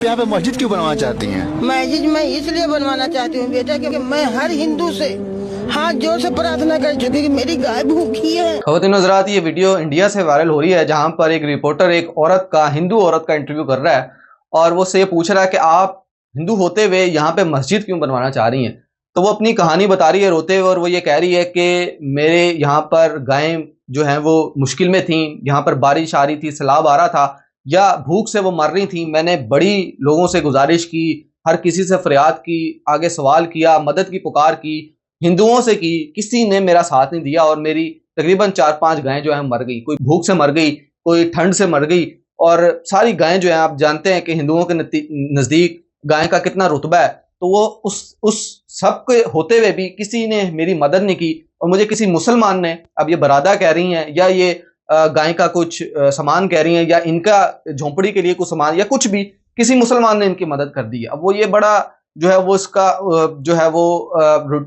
यहाँ पे मस्जिद क्यों बनवाना चाहती हैं? मस्जिद मैं इसलिए बनवाना चाहती हूँ बेटा, क्योंकि मैं हर हिंदू से हाथ जोड़ से प्रार्थना कर चुकी कि मेरी गाय भूखी है। ख़वातीन हज़रात, ये वीडियो इंडिया से वायरल हो रही है, जहाँ पर एक रिपोर्टर एक औरत का, हिंदू औरत का इंटरव्यू कर रहा है और वो से पूछ रहा है कि आप हिंदू होते हुए यहाँ पे मस्जिद क्यों बनवाना चाह रही हैं। तो वो अपनी कहानी बता रही है रोते हुए, और वो ये कह रही है कि मेरे यहाँ पर गायें जो हैं वो मुश्किल में थीं, यहाँ पर बारिश आ रही थी, सैलाब आ रहा था, या भूख से वो मर रही थी। मैंने बड़ी लोगों से गुजारिश की, हर किसी से फरियाद की, आगे सवाल किया, मदद की पुकार की, हिंदुओं से की, किसी ने मेरा साथ नहीं दिया और मेरी तकरीबन 4-5 गायें जो हैं मर गई। कोई भूख से मर गई, कोई ठंड से मर गई, और सारी गायें जो हैं, आप जानते हैं कि हिंदुओं के नज़दीक गाय का कितना रुतबा है। तो वो उस सब के होते हुए भी किसी ने मेरी मदद नहीं की, और मुझे किसी मुसलमान ने, अब ये बरादा कह रही हैं या ये गाय का कुछ सामान कह रही हैं या इनका झोंपड़ी के लिए कुछ सामान या कुछ भी, किसी मुसलमान ने इनकी मदद कर दी है। अब वो ये बड़ा जो है वो इसका जो है वो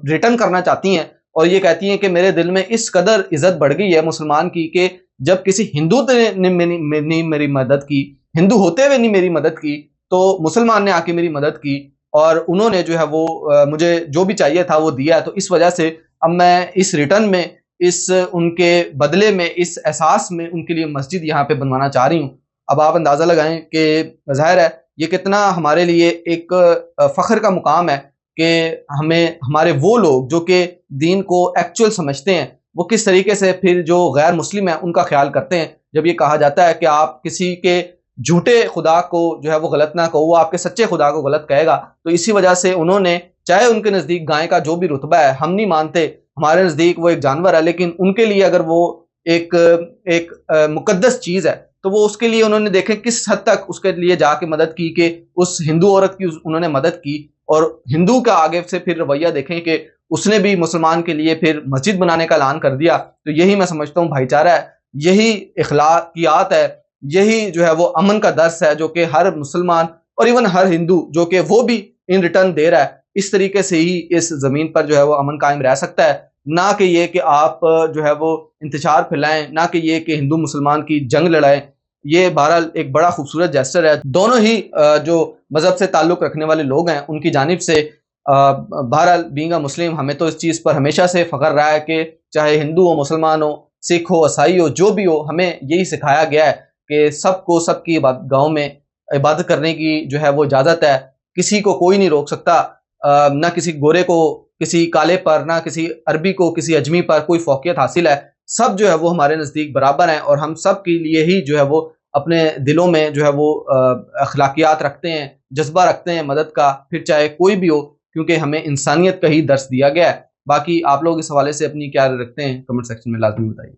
रिटर्न करना चाहती हैं, और ये कहती हैं कि मेरे दिल में इस कदर इज्जत बढ़ गई है मुसलमान की कि जब किसी हिंदू ने मेरी मदद की, हिंदू होते हुए नहीं मेरी मदद की, तो मुसलमान ने आके मेरी मदद की और उन्होंने जो है वो मुझे जो भी चाहिए था वो दिया। तो इस वजह से अब मैं इस रिटर्न में, इस उनके बदले में, इस एहसास में उनके लिए मस्जिद यहाँ पे बनवाना चाह रही हूँ। अब आप अंदाज़ा लगाएं कि ज़ाहिर है ये कितना हमारे लिए एक फ़ख्र का मुकाम है कि हमें हमारे वो लोग जो कि दीन को एक्चुअल समझते हैं, वो किस तरीके से फिर जो गैर मुस्लिम है उनका ख्याल करते हैं। जब ये कहा जाता है कि आप किसी के झूठे खुदा को जो है वो गलत ना कहो, वो आपके सच्चे खुदा को गलत कहेगा। तो इसी वजह से उन्होंने, चाहे उनके नज़दीक गाय का जो भी रुतबा है, हम नहीं मानते, हमारे नज़दीक वो एक जानवर है, लेकिन उनके लिए अगर वो एक मुकद्दस चीज़ है, तो वो उसके लिए उन्होंने देखें किस हद तक उसके लिए जाके मदद की, कि उस हिंदू औरत की उन्होंने मदद की। और हिंदू का आगे से फिर रवैया देखें कि उसने भी मुसलमान के लिए फिर मस्जिद बनाने का ऐलान कर दिया। तो यही मैं समझता हूँ भाईचारा है, यही इखलाकियात है, यही जो है वो अमन का दर्स है, जो कि हर मुसलमान और इवन हर हिंदू जो कि वो भी इन रिटर्न दे रहा है। इस तरीके से ही इस ज़मीन पर जो है वो अमन कायम रह सकता है, ना कि ये कि आप जो है वो इंतशार फैलाएं, ना कि ये कि हिंदू मुसलमान की जंग लड़ाएं। ये बहरहाल एक बड़ा खूबसूरत जेस्चर है। दोनों ही जो मज़हब से ताल्लुक़ रखने वाले लोग हैं उनकी जानिब से, बहरहाल बीइंग अ मुस्लिम, हमें तो इस चीज़ पर हमेशा से फ़ख्र रहा है कि चाहे हिंदू हो, मुसलमान हो, सिख हो, ईसाई हो, जो भी हो, हमें यही सिखाया गया है कि सबको सबकी गाँव में इबादत करने की जो है वो इजाज़त है। किसी को कोई नहीं रोक सकता, ना किसी गोरे को किसी काले पर, ना किसी अरबी को किसी अजमी पर कोई फौकियत हासिल है। सब जो है वो हमारे नज़दीक बराबर हैं, और हम सब के लिए ही जो है वो अपने दिलों में जो है वो अखलाकियात रखते हैं, जज्बा रखते हैं मदद का, फिर चाहे कोई भी हो, क्योंकि हमें इंसानियत का ही दर्स दिया गया है। बाकी आप लोग इस हवाले से अपनी क्या राय रखते हैं, कमेंट सेक्शन में लाजमी बताइए।